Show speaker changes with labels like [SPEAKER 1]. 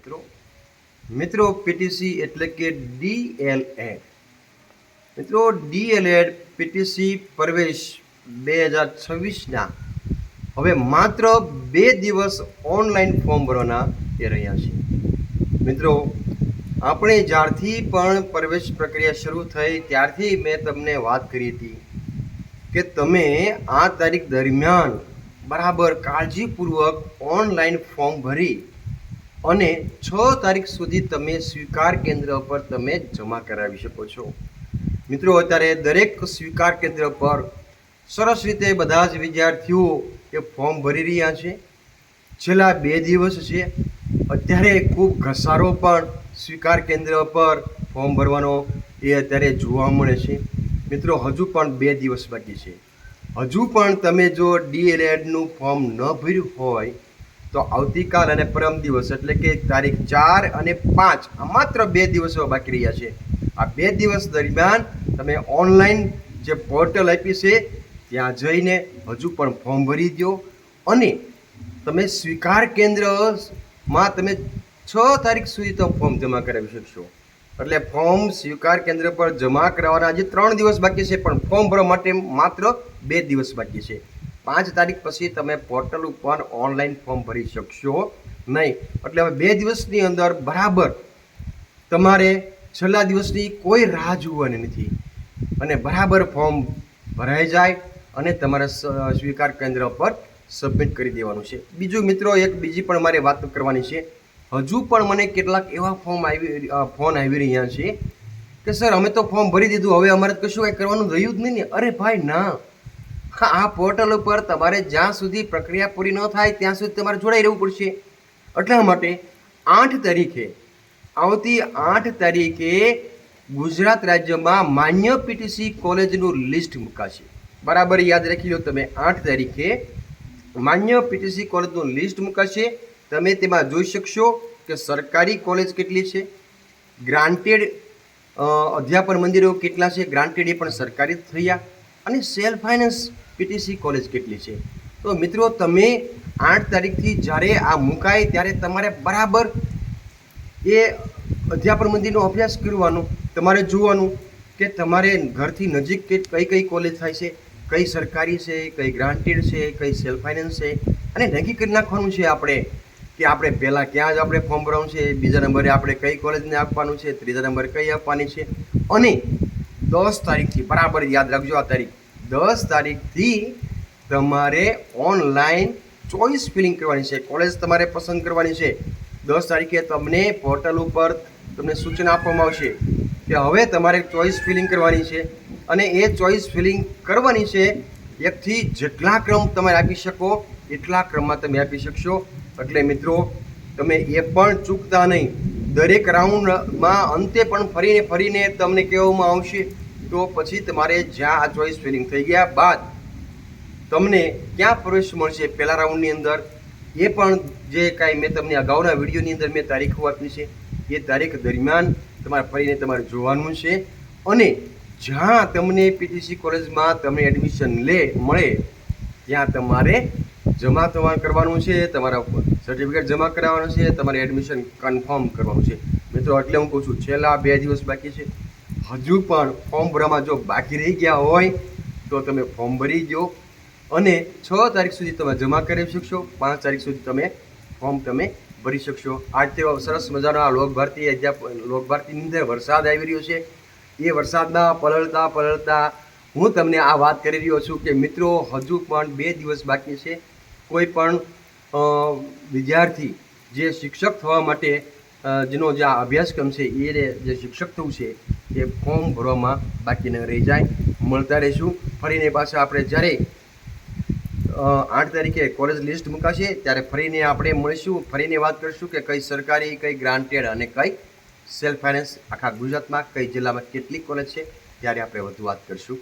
[SPEAKER 1] મિત્રો પીટીસી એટલે કે ડીએલએડ. મિત્રો ડીએલએડ પીટીસી પ્રવેશ 2026ના હવે માત્ર 2 દિવસ ઓનલાઈન ફોર્મ ભરવાના એ રહ્યા છે. મિત્રો આપણે જ્યારથી પણ પ્રવેશ પ્રક્રિયા શરૂ થઈ ત્યારથી મેં તમને વાત કરી હતી કે તમે આ તારીખ દરમિયાન બરાબર કાળજીપૂર્વક ઓનલાઈન ફોર્મ ભરી અને 6 તારીખ સુધી તમે સ્વીકાર કેન્દ્ર પર તમે જમા કરાવી શકો છો. મિત્રો અત્યારે દરેક સ્વીકાર કેન્દ્ર પર સરસ રીતે બધા જ વિદ્યાર્થીઓ એ ફોર્મ ભરી રહ્યા છે. છેલ્લા 2 દિવસ છે. અત્યારે ખૂબ ઘસારો પણ સ્વીકાર કેન્દ્ર પર ફોર્મ ભરવાનો એ અત્યારે જોવા મળે છે. મિત્રો હજુ પણ 2 દિવસ બાકી છે. હજુ પણ તમે જો ડીએલએડનું ફોર્મ ન ભર્યું હોય તો આવતીકાલ અને પરમ દિવસ એટલે કે તારીખ 4 અને 5 આ માત્ર 2 દિવસો બાકી રહ્યા છે. આ 2 દિવસ દરમિયાન તમે ઓનલાઈન જે પોર્ટલ આપી છે ત્યાં જઈને હજુ પણ ફોર્મ ભરી દો અને તમે સ્વીકાર કેન્દ્રમાં તમે 6 તારીખ સુધી તો ફોર્મ જમા કરાવી શકશો. એટલે ફોર્મ સ્વીકાર કેન્દ્ર પર જમા કરાવવાના હજી 3 દિવસ બાકી છે, પણ ફોર્મ ભરવા માટે માત્ર 2 દિવસ બાકી છે. 5 તારીખ પછી તમે પોર્ટલ ઉપર ઓનલાઈન ફોર્મ ભરી શકશો નહીં. એટલે હવે 2 દિવસની અંદર બરાબર તમારે છેલ્લા દિવસની કોઈ રાહ જોવાની નથી અને બરાબર ફોર્મ ભરાઈ જાય અને તમારે સ્વીકાર કેન્દ્ર પર સબમિટ કરી દેવાનું છે. બીજું મિત્રો એક બીજી પણ મારે વાત કરવાની છે. હજુ પણ મને કેટલાક એવા ફોન આવી રહ્યા છે કે સર અમે તો ફોર્મ ભરી દીધું, હવે અમારે કશું કાંઈ કરવાનું રહ્યું જ નહીં ને. અરે ભાઈ ના, આ પોર્ટલ ઉપર તમારે જ્યાં સુધી પ્રક્રિયા પૂરી ન થાય ત્યાં સુધી તમારે જોડાઈ રહેવું પડશે. એટલા માટે 8 તારીખે આવતી 8 તારીખે ગુજરાત રાજ્યમાં માન્ય પીટીસી કોલેજનું લિસ્ટ મુકાશે. બરાબર યાદ રાખી લો તમે, 8 તારીખે માન્ય પીટીસી કોલેજનું લિસ્ટ મુકાશે. તમે તેમાં જોઈ શકશો કે સરકારી કોલેજ કેટલી છે, ગ્રાન્ટેડ અધ્યાપન મંદિરો કેટલા છે, ગ્રાન્ટેડ એ પણ સરકારી થયા, અને સેલ્ફ ફાઇનાન્સ પીટીસી કોલેજ કેટલી છે. તો મિત્રો તમે 8 તારીખથી જ્યારે આ મુકાય ત્યારે તમારે બરાબર એ અધ્યાપન મંદિરનો અભ્યાસ કરવાનો, તમારે જોવાનું કે તમારે ઘરથી નજીક કઈ કઈ કોલેજ થાય છે, કઈ સરકારી છે, કઈ ગ્રાન્ટેડ છે, કઈ સેલ્ફ ફાઇનાન્સ છે, અને નક્કી કરી નાખવાનું છે આપણે કે આપણે પહેલાં ક્યાં જ આપણે ફોર્મ ભરવાનું છે, બીજા નંબરે આપણે કઈ કોલેજને આપવાનું છે, ત્રીજા નંબરે કઈ આપવાની છે. અને 10 તારીખથી બરાબર યાદ રાખજો, આ તારીખ 10 તારીખથી તમારે ઓનલાઈન ચોઈસ ફિલિંગ કરવાની છે, કોલેજ તમારે પસંદ કરવાની છે. 10 તારીખે તમને પોર્ટલ ઉપર તમને સૂચના આપવામાં આવશે કે હવે તમારે ચોઈસ ફિલિંગ કરવાની છે અને એ ચોઈસ ફિલિંગ કરવાની છે. એકથી જેટલા ક્રમ તમે આપી શકો એટલા ક્રમમાં તમે આપી શકશો. એટલે મિત્રો તમે એ પણ ચૂકતા નહીં. દરેક રાઉન્ડમાં અંતે પણ ફરીને તમને કહેવામાં આવશે તો પછી તમારે જ્યાં આ ચોઈસ ફિલિંગ થઈ ગયા બાદ તમને ક્યાં પ્રવેશ મળશે પહેલા રાઉન્ડની અંદર એ પણ જે કાંઈ મેં તમને અગાઉના વિડીયોની અંદર મેં તારીખો આપી છે એ તારીખ દરમિયાન તમારે ફરીને તમારે જોવાનું છે. અને જ્યાં તમને પીટીસી કોલેજમાં તમને એડમિશન મળે ત્યાં તમારે જમા કરવાનું છે, તમારા સર્ટિફિકેટ જમા કરાવવાનું છે, તમારે એડમિશન કન્ફર્મ કરવાનું છે. મિત્રો એટલે હું કહું છું છેલ્લા 2 દિવસ બાકી છે. હજુ પણ ફોર્મ ભરવામાં જો બાકી રહી ગયા હોય તો તમે ફોર્મ ભરી દો અને 6 તારીખ સુધી તમે જમા કરી શકશો. 5 તારીખ સુધી તમે ફોર્મ તમે ભરી શકશો. આજ તે સરસ મજાનો આ લોકભારતીની અંદર વરસાદ આવી રહ્યો છે. એ વરસાદના પલળતા હું તમને આ વાત કરી રહ્યો છું કે મિત્રો હજુ પણ 2 દિવસ બાકી છે. કોઈ પણ વિદ્યાર્થી જે શિક્ષક થવા માટે જેનો જે આ અભ્યાસક્રમ છે એ જે શિક્ષક થવું છે એ ફોર્મ ભરવામાં બાકી ન રહી જાય. મળતા રહીશું ફરીને પાછા આપણે જ્યારે 8 તારીખે કોલેજ લિસ્ટ મુકાશે ત્યારે ફરીને આપણે મળીશું, ફરીને વાત કરીશું કે કઈ સરકારી, કઈ ગ્રાન્ટેડ અને કઈ સેલ્ફ ફાઇનાન્સ આખા ગુજરાતમાં કઈ જિલ્લામાં કેટલી કોલેજ છે ત્યારે આપણે વધુ વાત કરીશું.